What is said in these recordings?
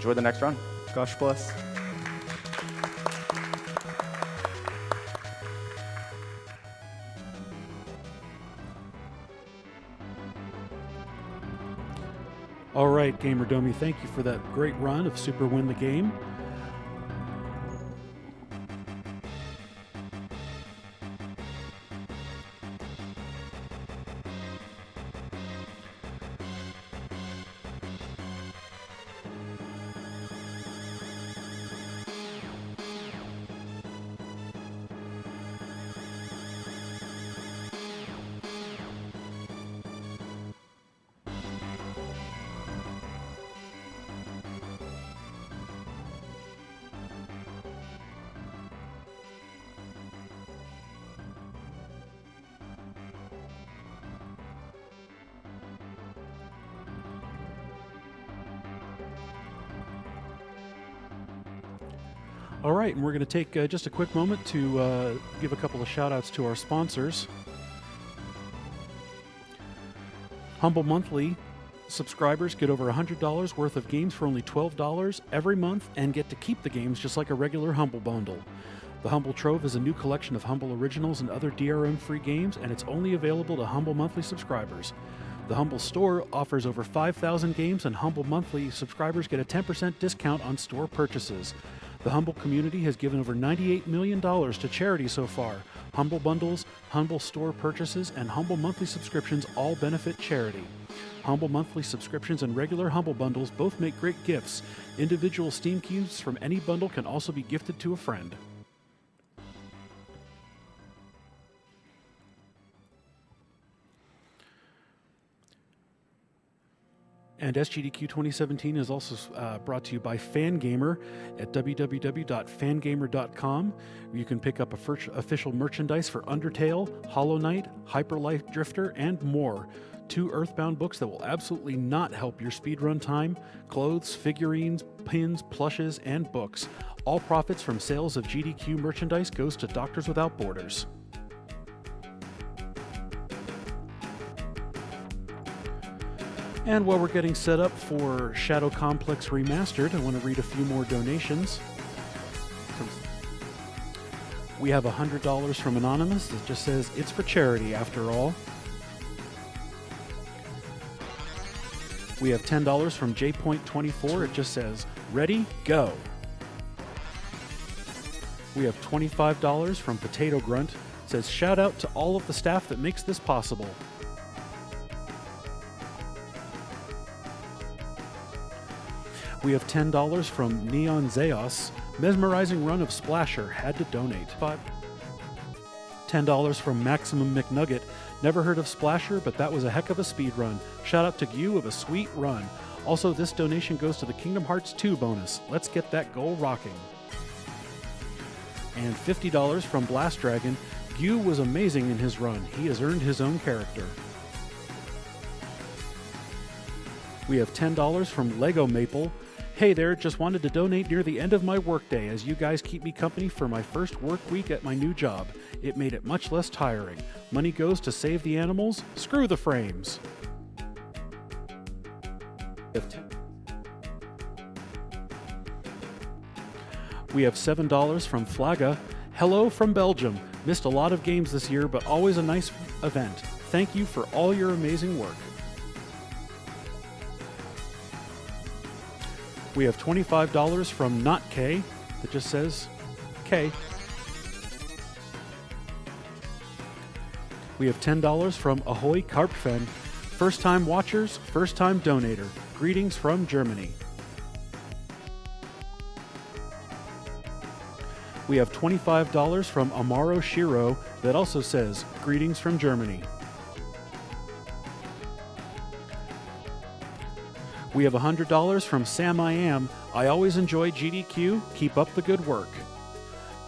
enjoy the next run. Gosh bless. All right, Gamer Domi, thank you for that great run of Super Win the Game. All right, and we're going to take just a quick moment to give a couple of shout-outs to our sponsors. Humble Monthly subscribers get over $100 worth of games for only $12 every month and get to keep the games just like a regular Humble Bundle. The Humble Trove is a new collection of Humble Originals and other DRM-free games, and it's only available to Humble Monthly subscribers. The Humble Store offers over 5,000 games, and Humble Monthly subscribers get a 10% discount on store purchases. The Humble community has given over $98 million to charity so far. Humble Bundles, Humble Store purchases, and Humble Monthly subscriptions all benefit charity. Humble Monthly subscriptions and regular Humble Bundles both make great gifts. Individual Steam keys from any bundle can also be gifted to a friend. And SGDQ2017 is also brought to you by Fangamer at www.fangamer.com. You can pick up official merchandise for Undertale, Hollow Knight, Hyper Light Drifter, and more. 2 Earthbound books that will absolutely not help your speedrun time, clothes, figurines, pins, plushes, and books. All profits from sales of GDQ merchandise goes to Doctors Without Borders. And while we're getting set up for Shadow Complex Remastered, I want to read a few more donations. We have $100 from Anonymous that just says, "It's for charity after all." We have $10 from JPoint24. It just says, "Ready, go." We have $25 from Potato Grunt. It says, "Shout out to all of the staff that makes this possible." We have $10 from Neon Zeos. "Mesmerizing run of Splasher. Had to donate." $10 from Maximum McNugget. "Never heard of Splasher, but that was a heck of a speed run. Shout out to you of a sweet run. Also, this donation goes to the Kingdom Hearts 2 bonus. Let's get that goal rocking." And $50 from Blast Dragon. "Gu was amazing in his run. He has earned his own character." We have $10 from Lego Maple. "Hey there, just wanted to donate near the end of my workday as you guys keep me company for my first work week at my new job. It made it much less tiring. Money goes to save the animals. Screw the frames." We have $7 from Flagga. "Hello from Belgium. Missed a lot of games this year, but always a nice event. Thank you for all your amazing work." We have $25 from Not K that just says K. We have $10 from Ahoy Karpfen. "First time watchers, first time donator. Greetings from Germany." We have $25 from Amaro Shiro that also says "Greetings from Germany." We have $100 from Sam I Am. "I always enjoy GDQ. Keep up the good work."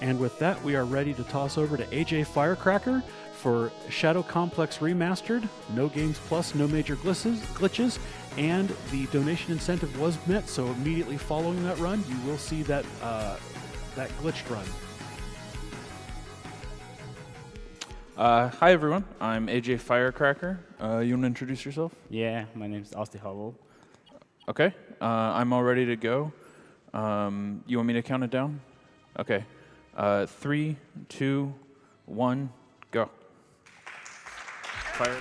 And with that, we are ready to toss over to AJ Firecracker for Shadow Complex Remastered. No games plus, no major glitches, and the donation incentive was met, so immediately following that run, you will see that glitched run. Hi everyone, I'm AJ Firecracker. You want to introduce yourself? Yeah, my name's Asti Howell. Okay, I'm all ready to go. You want me to count it down? Okay. 3, 2, 1, go. Fire.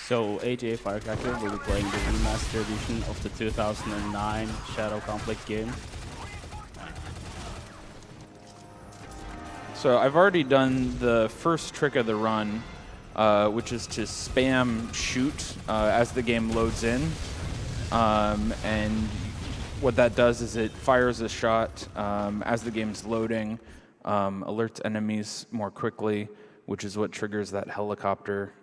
So AJ Firecracker will be playing the Remastered edition of the 2009 Shadow Conflict game. So I've already done the first trick of the run, which is to spam shoot as the game loads in. And what that does is it fires a shot as the game's loading, alerts enemies more quickly, which is what triggers that helicopter.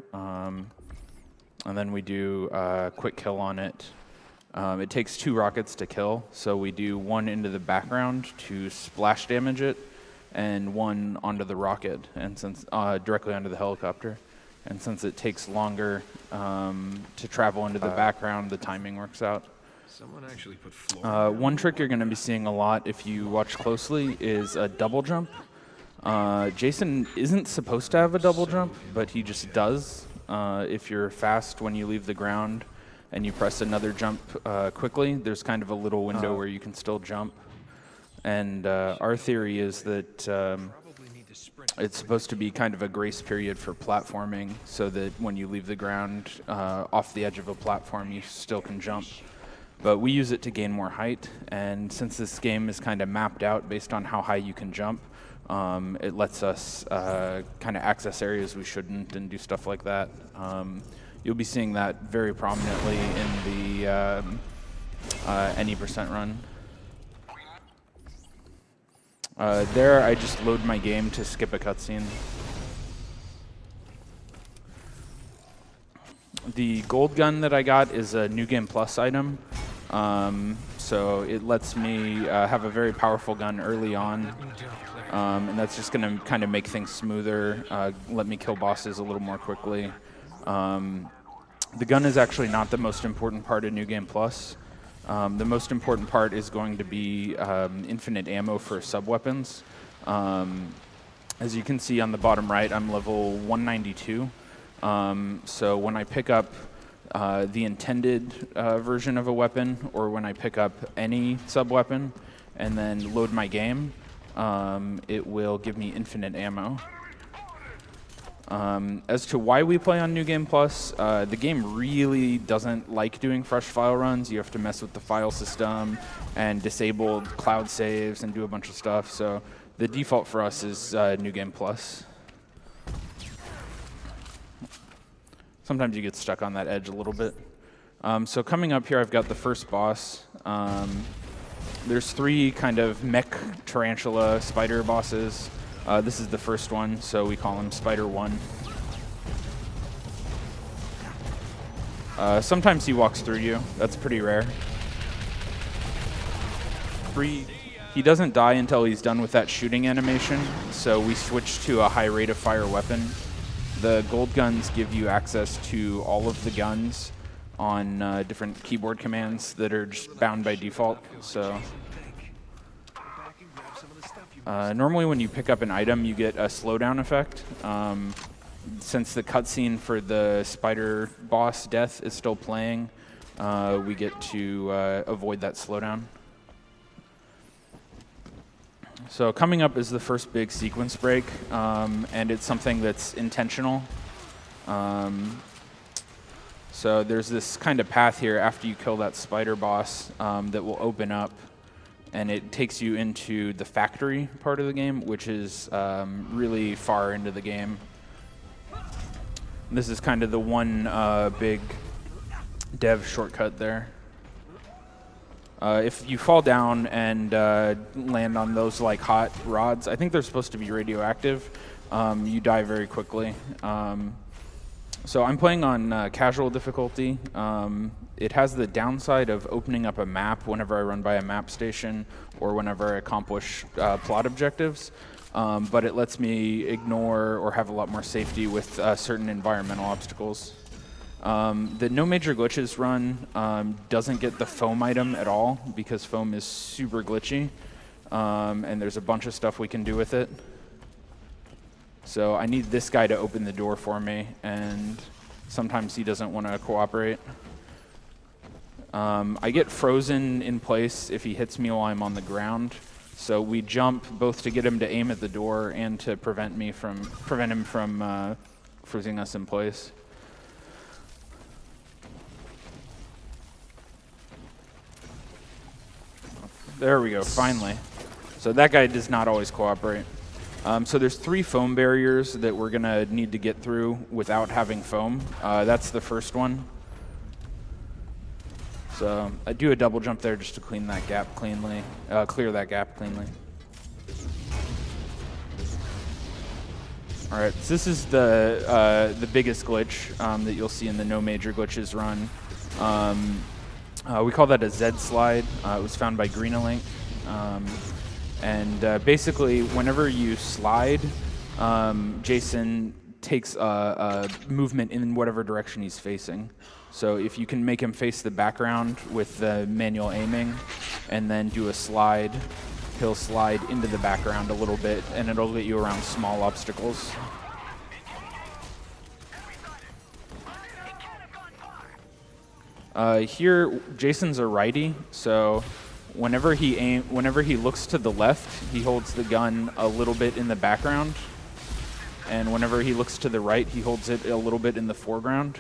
And then we do a quick kill on it. It takes 2 rockets to kill, so we do 1 into the background to splash damage it, and 1 onto the rocket, and since directly onto the helicopter. And since it takes longer to travel into the background, the timing works out. Someone actually put floor. One trick you're going to be seeing a lot if you watch closely is a double jump. Jason isn't supposed to have a double jump, but he just does. If you're fast when you leave the ground and you press another jump quickly, there's kind of a little window where you can still jump. And our theory is that it's supposed to be kind of a grace period for platforming, so that when you leave the ground off the edge of a platform, you still can jump. But we use it to gain more height, and since this game is kind of mapped out based on how high you can jump, it lets us kind of access areas we shouldn't and do stuff like that. You'll be seeing that very prominently in the any percent run. There, I just load my game to skip a cutscene. The gold gun that I got is a New Game Plus item. So it lets me have a very powerful gun early on. And that's just going to kind of make things smoother, let me kill bosses a little more quickly. The gun is actually not the most important part of New Game Plus. The most important part is going to be infinite ammo for sub-weapons. As you can see on the bottom right, I'm level 192. So when I pick up the intended version of a weapon, or when I pick up any sub-weapon and then load my game, it will give me infinite ammo. As to why we play on New Game Plus, the game really doesn't like doing fresh file runs. You have to mess with the file system and disable cloud saves and do a bunch of stuff. So the default for us is New Game Plus. Sometimes you get stuck on that edge a little bit. So coming up here, I've got the first boss. There's 3 kind of mech tarantula spider bosses. This is the first one, so we call him Spider 1. Sometimes he walks through you. That's pretty rare. He doesn't die until he's done with that shooting animation, so we switch to a high rate of fire weapon. The gold guns give you access to all of the guns on different keyboard commands that are just bound by default. So normally when you pick up an item, you get a slowdown effect. Since the cutscene for the spider boss death is still playing, we get to avoid that slowdown. So coming up is the first big sequence break, and it's something that's intentional. So there's this kind of path here after you kill that spider boss that will open up, and it takes you into the factory part of the game, which is really far into the game. This is kind of the one big dev shortcut there. If you fall down and land on those like hot rods, I think they're supposed to be radioactive, you die very quickly. So I'm playing on casual difficulty. It has the downside of opening up a map whenever I run by a map station or whenever I accomplish plot objectives, but it lets me ignore or have a lot more safety with certain environmental obstacles. The no major glitches run doesn't get the foam item at all because foam is super glitchy, and there's a bunch of stuff we can do with it. So I need this guy to open the door for me, and sometimes he doesn't want to cooperate. I get frozen in place if he hits me while I'm on the ground. So we jump both to get him to aim at the door and to prevent him from freezing us in place. There we go, finally. So that guy does not always cooperate. So there's 3 foam barriers that we're gonna need to get through without having foam. That's the first one. So I do a double jump there just to clean that gap cleanly, clear that gap cleanly. All right, so this is the biggest glitch that you'll see in the no major glitches run. We call that a Z slide. It was found by Greenalink. Basically, whenever you slide, Jason takes a movement in whatever direction he's facing. So if you can make him face the background with the manual aiming and then do a slide, he'll slide into the background a little bit and it'll get you around small obstacles. Here, Jason's a righty, so whenever he looks to the left, he holds the gun a little bit in the background, and whenever he looks to the right, he holds it a little bit in the foreground.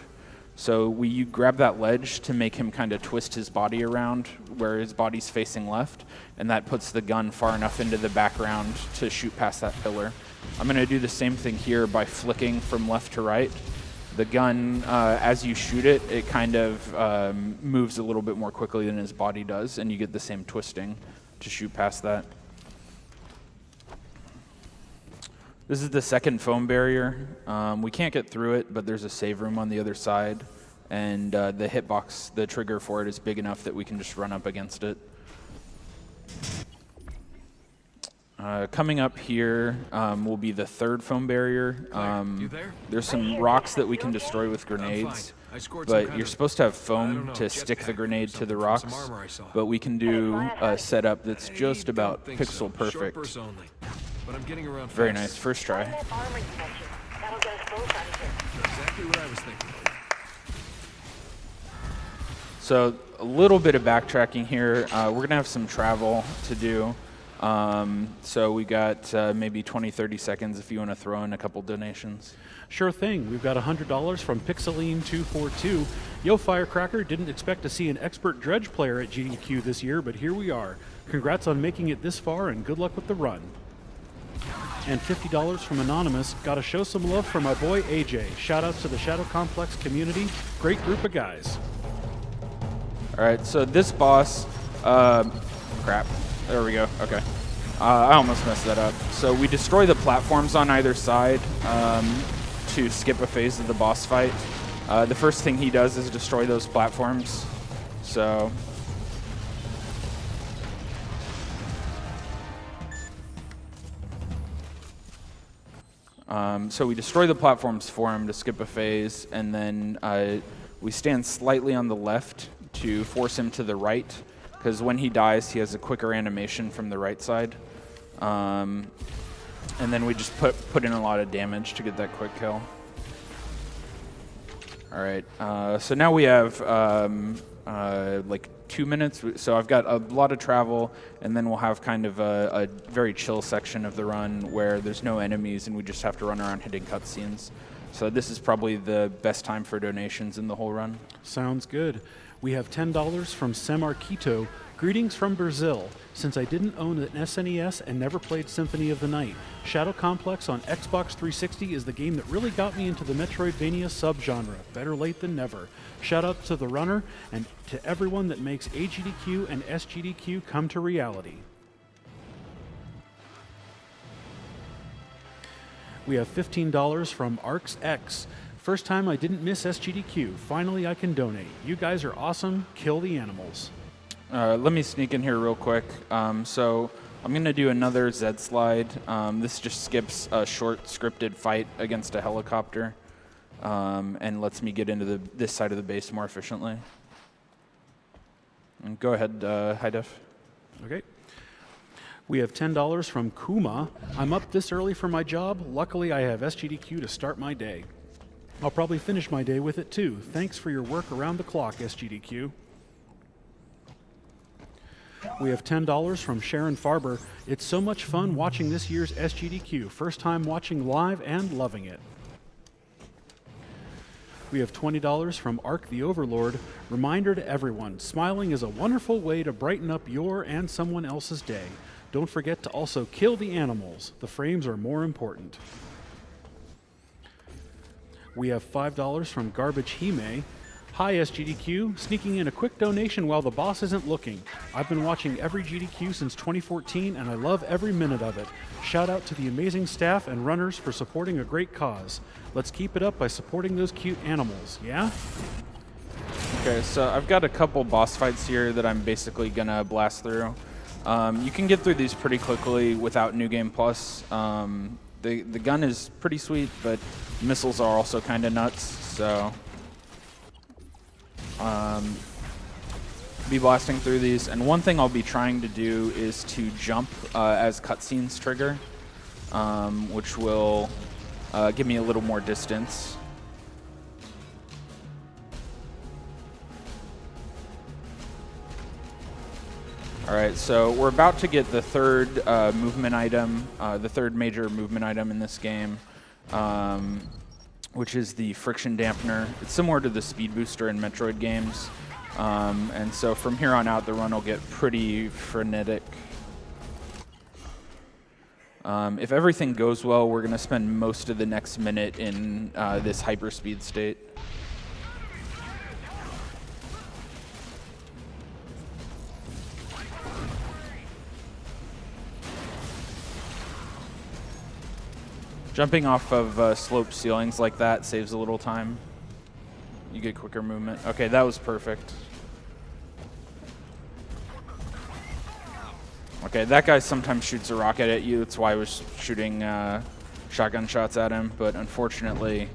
So you grab that ledge to make him kind of twist his body around where his body's facing left, and that puts the gun far enough into the background to shoot past that pillar. I'm going to do the same thing here by flicking from left to right. The gun, as you shoot it, it kind of moves a little bit more quickly than his body does, and you get the same twisting to shoot past that. This is the second foam barrier. We can't get through it, but there's a save room on the other side, and the hitbox, the trigger for it is big enough that we can just run up against it. Coming up here will be the third foam barrier. There's some rocks that we can destroy with grenades, but you're supposed to have foam to stick the grenade to the rocks, but we can do a setup that's just about pixel perfect. Very nice, first try. Exactly what I was thinking. So a little bit of backtracking here. We're going to have some travel to do. So we got maybe 20-30 seconds if you want to throw in a couple donations. Sure thing. We've got $100 from Pixeline242. Yo, Firecracker, didn't expect to see an expert dredge player at GDQ this year, but here we are. Congrats on making it this far, and good luck with the run. And $50 from Anonymous. Gotta show some love for my boy AJ. Shout out to the Shadow Complex community. Great group of guys. All right, so this boss, crap. There we go, okay. I almost messed that up. So we destroy the platforms on either side to skip a phase of the boss fight. The first thing he does is destroy those platforms. So we destroy the platforms for him to skip a phase, and then we stand slightly on the left to force him to the right, because when he dies, he has a quicker animation from the right side. And then we just put in a lot of damage to get that quick kill. All right, so now we have like 2 minutes. So I've got a lot of travel, and then we'll have kind of a very chill section of the run where there's no enemies and we just have to run around hitting cutscenes. So this is probably the best time for donations in the whole run. Sounds good. We have $10 from Semarquito. Greetings from Brazil. Since I didn't own an SNES and never played Symphony of the Night, Shadow Complex on Xbox 360 is the game that really got me into the Metroidvania subgenre. Better late than never. Shout out to the runner and to everyone that makes AGDQ and SGDQ come to reality. We have $15 from ArcsX. First time I didn't miss SGDQ. Finally I can donate. You guys are awesome. Kill the animals. Let me sneak in here real quick. So I'm going to do another Z slide. This just skips a short scripted fight against a helicopter and lets me get into this side of the base more efficiently. And go ahead, High Def. Okay. We have $10 from Kuma. I'm up this early for my job. Luckily, I have SGDQ to start my day. I'll probably finish my day with it too. Thanks for your work around the clock, SGDQ. We have $10 from Sharon Farber. It's so much fun watching this year's SGDQ. First time watching live and loving it. We have $20 from Ark the Overlord. Reminder to everyone, smiling is a wonderful way to brighten up your and someone else's day. Don't forget to also kill the animals. The frames are more important. We have $5 from Garbage Hime. Hi SGDQ, sneaking in a quick donation while the boss isn't looking. I've been watching every GDQ since 2014 and I love every minute of it. Shout out to the amazing staff and runners for supporting a great cause. Let's keep it up by supporting those cute animals, yeah? Okay, so I've got a couple boss fights here that I'm basically gonna blast through. You can get through these pretty quickly without New Game Plus. The gun is pretty sweet, but missiles are also kind of nuts, so be blasting through these. And one thing I'll be trying to do is to jump as cutscenes trigger, which will give me a little more distance. All right, so we're about to get the third movement item, the third major movement item in this game, which is the friction dampener. It's similar to the speed booster in Metroid games. And so from here on out, the run will get pretty frenetic. If everything goes well, we're going to spend most of the next minute in this hyperspeed state. Jumping off of sloped ceilings like that saves a little time. You get quicker movement. Okay, that was perfect. Okay, that guy sometimes shoots a rocket at you. That's why I was shooting shotgun shots at him, but unfortunately,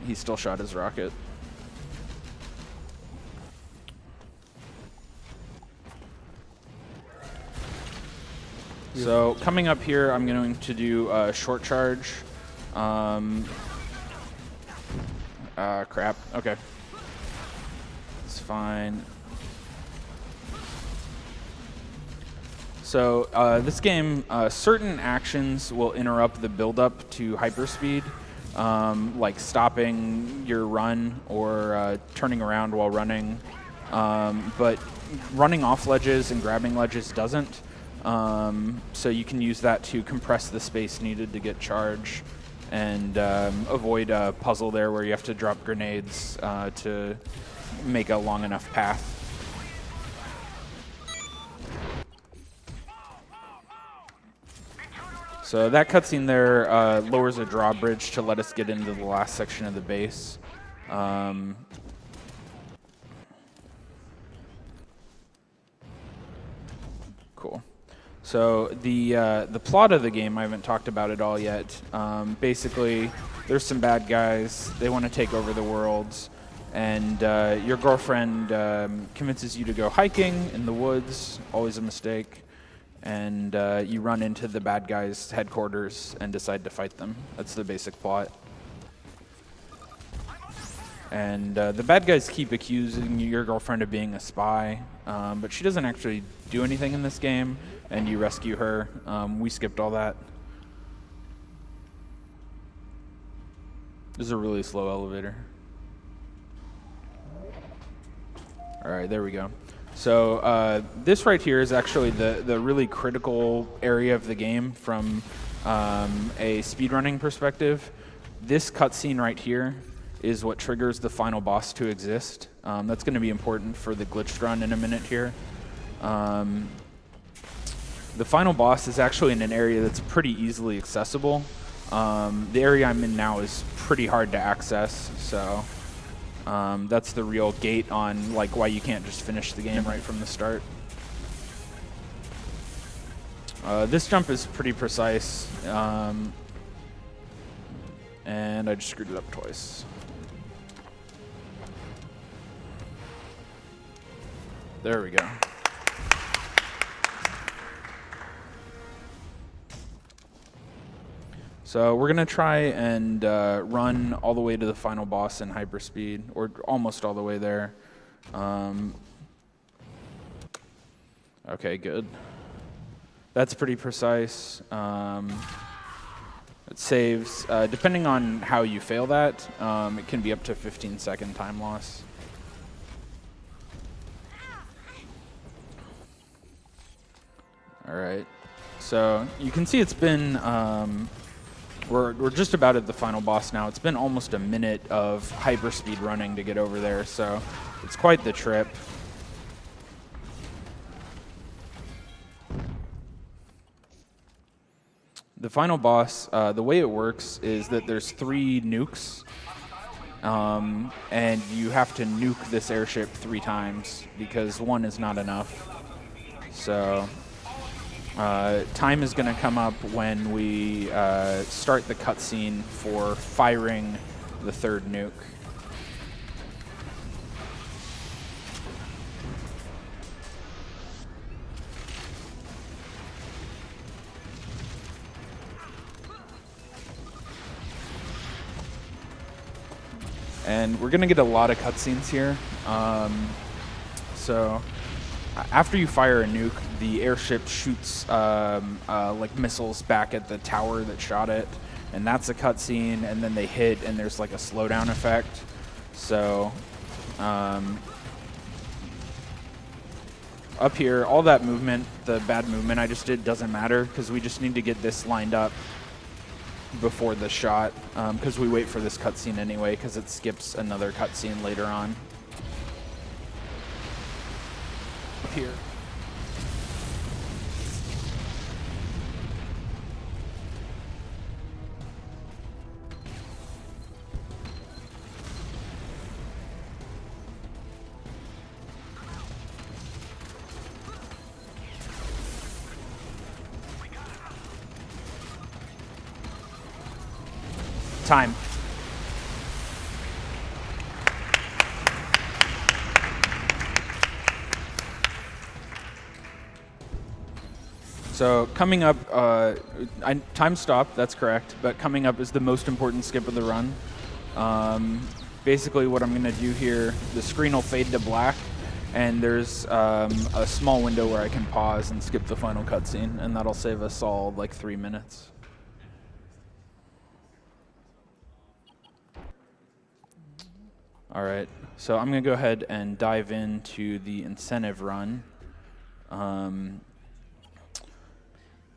he still shot his rocket. So coming up here, I'm going to do a short charge. Crap. Okay. It's fine. So this game, certain actions will interrupt the build-up to hyperspeed, like stopping your run or turning around while running. But running off ledges and grabbing ledges doesn't. So you can use that to compress the space needed to get charge and avoid a puzzle there where you have to drop grenades to make a long enough path. So that cutscene there lowers a drawbridge to let us get into the last section of the base. Cool. So the plot of the game, I haven't talked about it all yet. Basically, there's some bad guys. They want to take over the world, and your girlfriend convinces you to go hiking in the woods. Always a mistake. And you run into the bad guys' headquarters and decide to fight them. That's the basic plot. And the bad guys keep accusing your girlfriend of being a spy, but she doesn't actually do anything in this game, and you rescue her. We skipped all that. This is a really slow elevator. All right, there we go. So this right here is actually the really critical area of the game from a speedrunning perspective. This cutscene right here is what triggers the final boss to exist. That's going to be important for the glitched run in a minute here. The final boss is actually in an area that's pretty easily accessible. The area I'm in now is pretty hard to access, so that's the real gate on like why you can't just finish the game right from the start. This jump is pretty precise, and I just screwed it up twice. There we go. So we're going to try and run all the way to the final boss in hyperspeed, or almost all the way there. Okay, good. That's pretty precise. It saves, depending on how you fail that, it can be up to 15-second time loss. All right, so you can see it's been, we're just about at the final boss now. It's been almost a minute of hyperspeed running to get over there, so it's quite the trip. The final boss, the way it works is that there's 3 nukes, and you have to nuke this airship 3 times because 1 is not enough. So time is going to come up when we start the cutscene for firing the 3rd nuke. And we're going to get a lot of cutscenes here. So after you fire a nuke, the airship shoots like missiles back at the tower that shot it. And that's a cutscene, and then they hit, and there's like a slowdown effect. So up here, all that movement, the bad movement I just did, doesn't matter because we just need to get this lined up before the shot, because we wait for this cutscene anyway, because it skips another cutscene later on. Here. Time. So coming up, time stop, that's correct, but coming up is the most important skip of the run. Basically what I'm going to do here, the screen will fade to black, and there's a small window where I can pause and skip the final cutscene, and that'll save us all like 3 minutes. All right, so I'm going to go ahead and dive into the incentive run.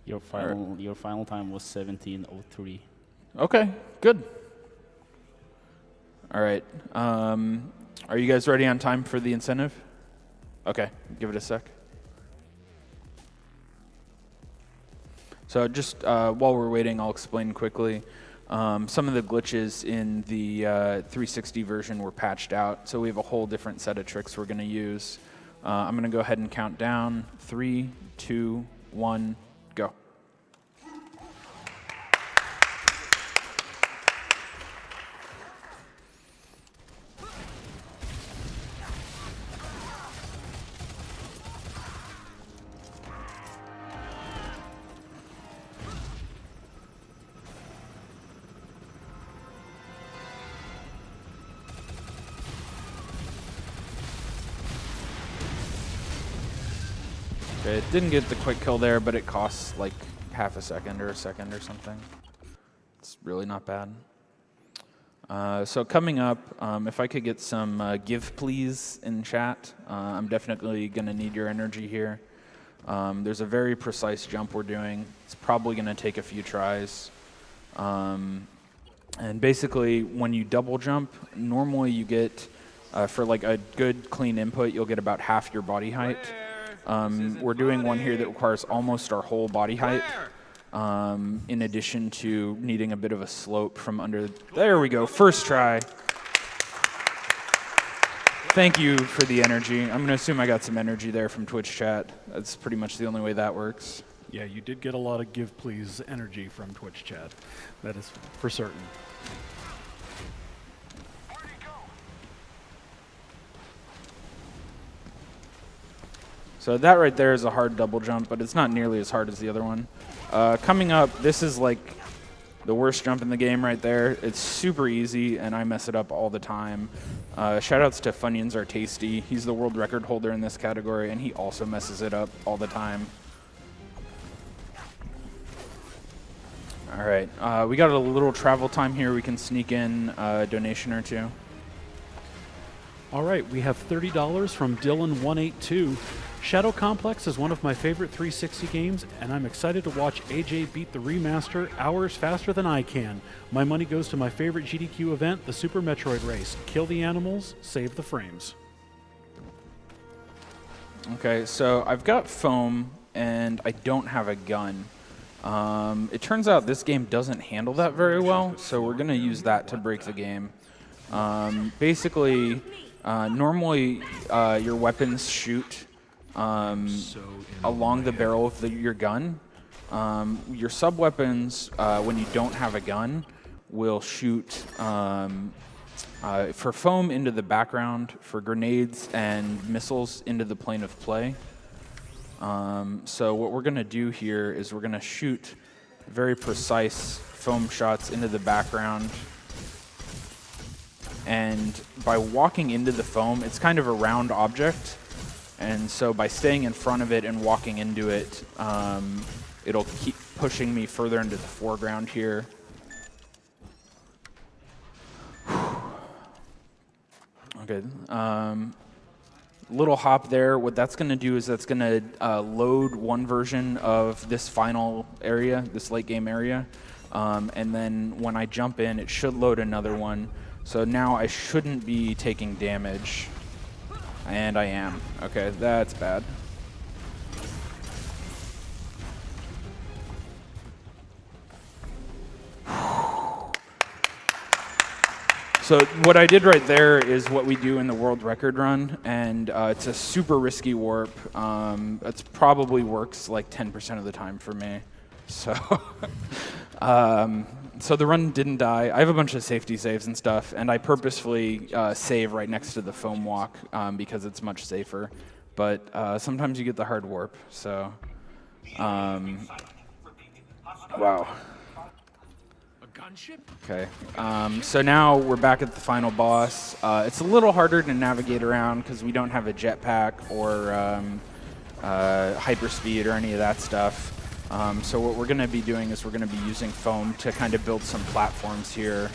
Your final time was 17:03. Okay, good. All right, are you guys ready on time for the incentive? Okay, give it a sec. So just while we're waiting, I'll explain quickly. Some of the glitches in the 360 version were patched out, so we have a whole different set of tricks we're going to use. I'm going to go ahead and count down. 3, 2, 1, go. Okay, it didn't get the quick kill there, but it costs like half a second or a second or something. It's really not bad. So coming up, if I could get some give please in chat, I'm definitely going to need your energy here. There's a very precise jump we're doing. It's probably going to take a few tries. And basically, when you double jump, normally you get, for like a good clean input, you'll get about half your body height. We're doing one here that requires almost our whole body height, in addition to needing a bit of a slope from under. There we go, first try. Thank you for the energy. I'm going to assume I got some energy there from Twitch chat. That's pretty much the only way that works. Yeah, you did get a lot of give please energy from Twitch chat. That is for certain. So that right there is a hard double jump, but it's not nearly as hard as the other one. Coming up, this is like The worst jump in the game right there. It's super easy, and I mess it up all the time. Shoutouts to Funyuns Are Tasty. He's the world record holder in this category, and he also messes it up all the time. All right, we got a little travel time here. We can sneak in a donation or two. All right, we have $30 from Dylan182. Shadow Complex is one of my favorite 360 games, and I'm excited to watch AJ beat the remaster hours faster than I can. My money goes to my favorite GDQ event, the Super Metroid Race. Kill the animals, save the frames. Okay, so I've got foam, and I don't have a gun. It turns out this game doesn't handle that very well, so we're going to use that to break the game. Basically, normally your weapons shoot along the barrel of your gun. Your sub-weapons, when you don't have a gun, will shoot for foam into the background, for grenades and missiles into the plane of play. So what we're going to do here is we're going to shoot very precise foam shots into the background. And by walking into the foam, it's kind of a round object. And so by staying in front of it and walking into it, it'll keep pushing me further into the foreground here. Okay. Little hop there. What that's going to do is that's going to load one version of this final area, this late game area. And then when I jump in, it should load another one. So now I shouldn't be taking damage. And I am. Okay, that's bad. So what I did right there is what we do in the world record run, and it's a super risky warp. It probably works like 10% of the time for me. So, so the run didn't die. I have a bunch of safety saves and stuff, and I purposefully save right next to the foam walk because it's much safer. But sometimes you get the hard warp. So, wow. Gunship? Okay, so now we're back at the final boss. It's a little harder to navigate around because we don't have a jetpack or hyperspeed or any of that stuff. So what we're going to be doing is we're going to be using foam to kind of build some platforms here.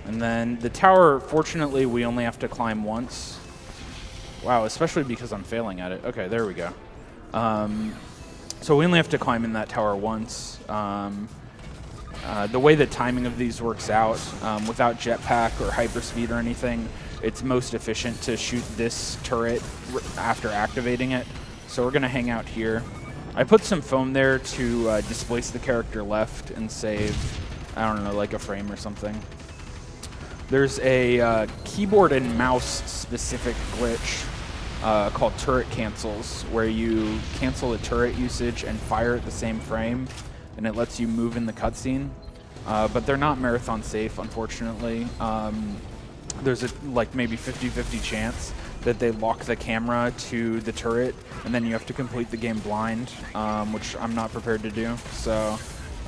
And then the tower, fortunately, we only have to climb once. Wow, especially because I'm failing at it. Okay, there we go. So we only have to climb in that tower once. The way the timing of these works out, without jetpack or hyperspeed or anything, it's most efficient to shoot this turret after activating it. So we're going to hang out here. I put some foam there to displace the character left and save, I don't know, like a frame or something. There's a keyboard and mouse specific glitch called turret cancels, where you cancel the turret usage and fire at the same frame, and it lets you move in the cutscene. But they're not marathon safe, unfortunately. There's a like maybe 50-50 chance that they lock the camera to the turret, and then you have to complete the game blind, which I'm not prepared to do. So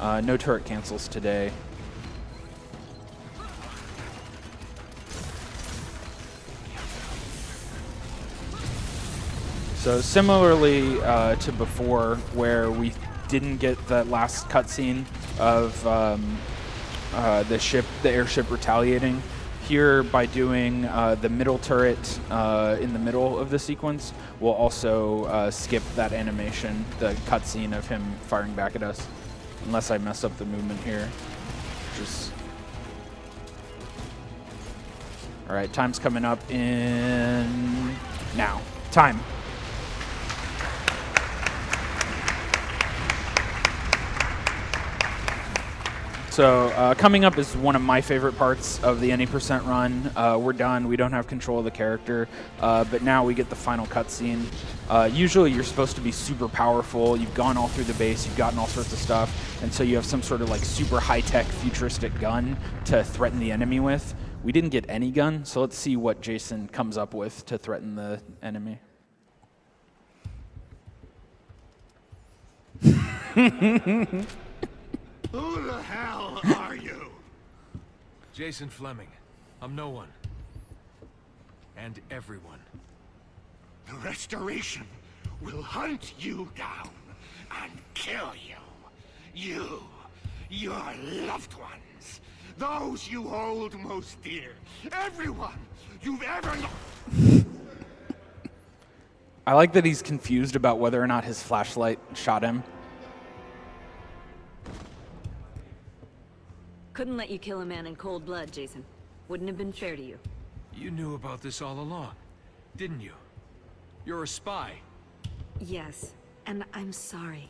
no turret cancels today. So similarly to before, where we didn't get that last cutscene of the airship retaliating, here by doing the middle turret in the middle of the sequence, we'll also skip that animation, the cutscene of him firing back at us, unless I mess up the movement here. All right, time's coming up in now. Time. So coming up is one of my favorite parts of the Any Percent run. We're done. We don't have control of the character, but now we get the final cutscene. Usually you're supposed to be super powerful. You've gone all through the base. You've gotten all sorts of stuff, and so you have some sort of like super high-tech futuristic gun to threaten the enemy with. We didn't get any gun, so let's see what Jason comes up with to threaten the enemy. Who the hell are you? Jason Fleming. I'm no one. And everyone. The Restoration will hunt you down and kill you. You, your loved ones, those you hold most dear, everyone you've ever known. I like that he's confused about whether or not his flashlight shot him. Couldn't let you kill a man in cold blood, Jason. Wouldn't have been fair to you. You knew about this all along, didn't you? You're a spy. Yes, and I'm sorry.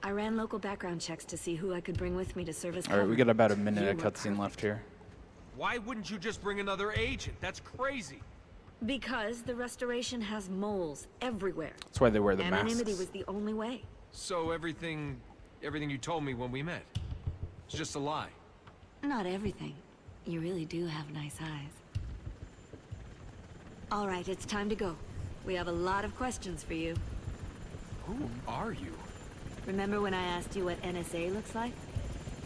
I ran local background checks to see who I could bring with me to serve as All right, we got about a minute You of were cutscene left here. Why wouldn't you just bring another agent? That's crazy. Because the Restoration has moles everywhere. That's why they wear the Anonymity masks. was the only way. So everything you told me when we met, it's just a lie. Not everything. You really do have nice eyes. All right, it's time to go. We have a lot of questions for you. Who are you? Remember when I asked you what NSA looks like?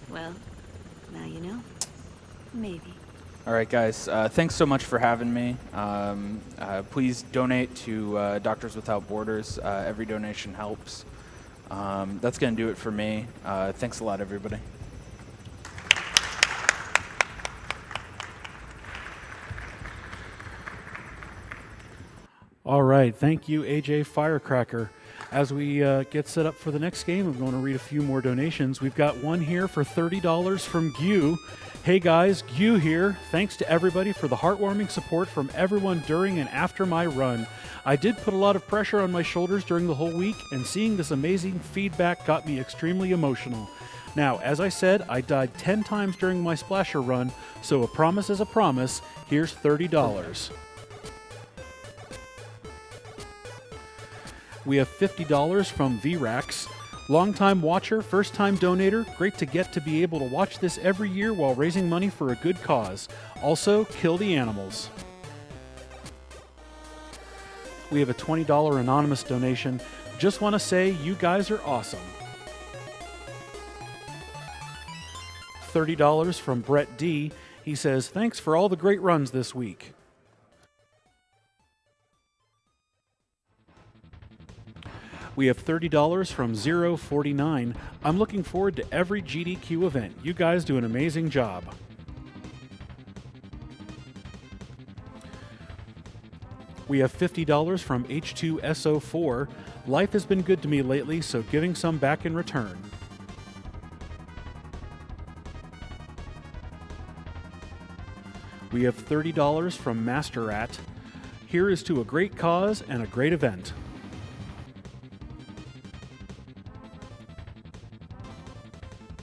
Well, now you know. Maybe. All right, guys. Thanks so much for having me. Please donate to Doctors Without Borders. Every donation helps. That's going to do it for me. Thanks a lot, everybody. All right, thank you, AJ Firecracker. As we get set up for the next game, I'm going to read a few more donations. We've got one here for $30 from Gyu. Hey guys, Gyu here. Thanks to everybody for the heartwarming support from everyone during and after my run. I did put a lot of pressure on my shoulders during the whole week, and seeing this amazing feedback got me extremely emotional. Now, as I said, I died 10 times during my splasher run, so a promise is a promise. Here's $30. We have $50 from VRAX. Longtime watcher, first-time donator, great to get to be able to watch this every year while raising money for a good cause. Also, kill the animals. We have a $20 anonymous donation. Just want to say you guys are awesome. $30 from Brett D. He says, thanks for all the great runs this week. We have $30 from 049. I'm looking forward to every GDQ event. You guys do an amazing job. We have $50 from H2SO4. Life has been good to me lately, so giving some back in return. We have $30 from Masterat. Here is to a great cause and a great event.